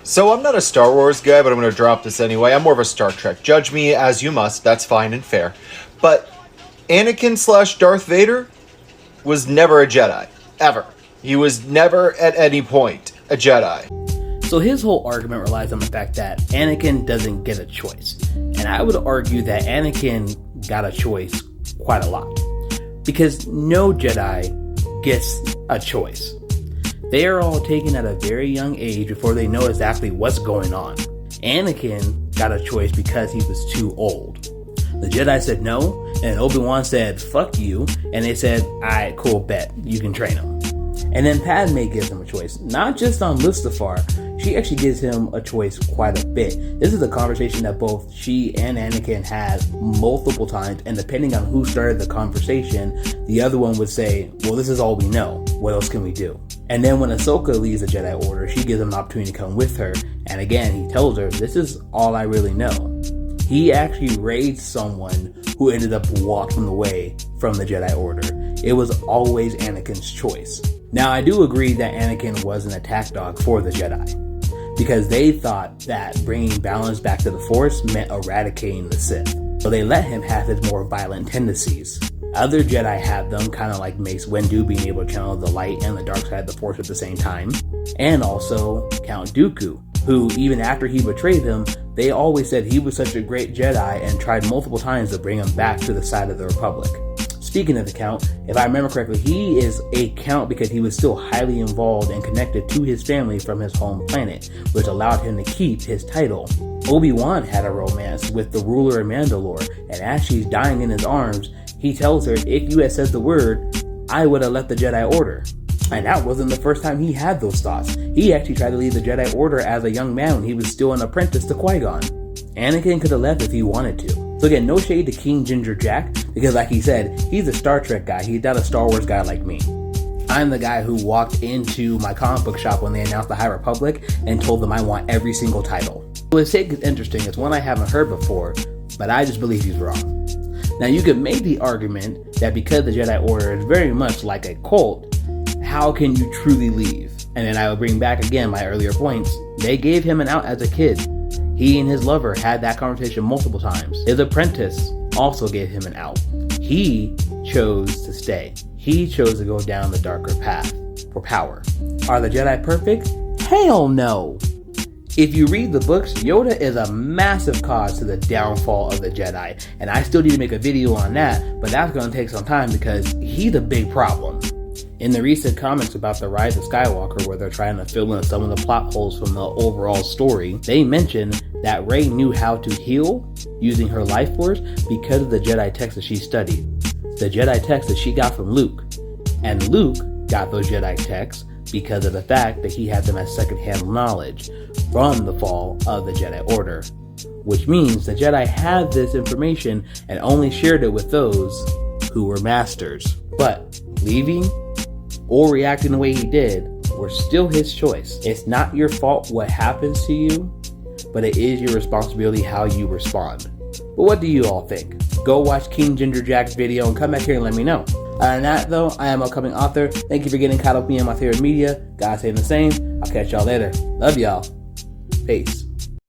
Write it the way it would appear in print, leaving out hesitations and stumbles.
So I'm not a Star Wars guy, but I'm going to drop this anyway. I'm more of a Star Trek. Judge me as you must. That's fine and fair. But Anakin/Darth Vader was never a Jedi. Ever. He was never at any point a Jedi. So his whole argument relies on the fact that Anakin doesn't get a choice. And I would argue that Anakin got a choice quite a lot. Because no Jedi gets a choice. They are all taken at a very young age before they know exactly what's going on. Anakin got a choice because he was too old. The Jedi said no, and Obi-Wan said, fuck you, and they said, alright, cool, bet, you can train him. And then Padme gives him a choice, not just on Mustafar, she actually gives him a choice quite a bit. This is a conversation that both she and Anakin had multiple times, and depending on who started the conversation, the other one would say, well, this is all we know, what else can we do? And then when Ahsoka leaves the Jedi Order, she gives him an opportunity to come with her, and again, he tells her, this is all I really know. He actually raised someone who ended up walking away from the Jedi Order. It was always Anakin's choice. Now, I do agree that Anakin was an attack dog for the Jedi, because they thought that bringing balance back to the Force meant eradicating the Sith. So they let him have his more violent tendencies. Other Jedi have them, kind of like Mace Windu being able to channel the light and the dark side of the Force at the same time. And also Count Dooku, who even after he betrayed them, they always said he was such a great Jedi and tried multiple times to bring him back to the side of the Republic. Speaking of the Count, if I remember correctly, he is a Count because he was still highly involved and connected to his family from his home planet, which allowed him to keep his title. Obi-Wan had a romance with the ruler of Mandalore, and as she's dying in his arms, he tells her, if you had said the word, I would have left the Jedi Order. And that wasn't the first time he had those thoughts. He actually tried to leave the Jedi Order as a young man when he was still an apprentice to Qui-Gon. Anakin could have left if he wanted to. So again, no shade to King Ginger Jack, because like he said, he's a Star Trek guy. He's not a Star Wars guy like me. I'm the guy who walked into my comic book shop when they announced the High Republic and told them I want every single title. So his take is interesting. It's one I haven't heard before, but I just believe he's wrong. Now you could make the argument that because the Jedi Order is very much like a cult, how can you truly leave? And then I will bring back again my earlier points. They gave him an out as a kid. He and his lover had that conversation multiple times. His apprentice also gave him an out. He chose to stay. He chose to go down the darker path for power. Are the Jedi perfect? Hell no. If you read the books, Yoda is a massive cause to the downfall of the Jedi. And I still need to make a video on that, but that's going to take some time because he's a big problem. In the recent comics about the Rise of Skywalker, where they're trying to fill in some of the plot holes from the overall story, they mention that Rey knew how to heal using her life force because of the Jedi texts that she studied. The Jedi texts that she got from Luke. And Luke got those Jedi texts because of the fact that he had them as secondhand knowledge from the fall of the Jedi Order. Which means the Jedi had this information and only shared it with those who were masters. But leaving or reacting the way he did were still his choice. It's not your fault what happens to you, but it is your responsibility how you respond. But what do you all think? Go watch King Ginger Jack's video and come back here and let me know. Other than that though, I am an upcoming author. Thank you for getting caught up with me on my favorite media. God saying the same. I'll catch y'all later. Love y'all. Peace.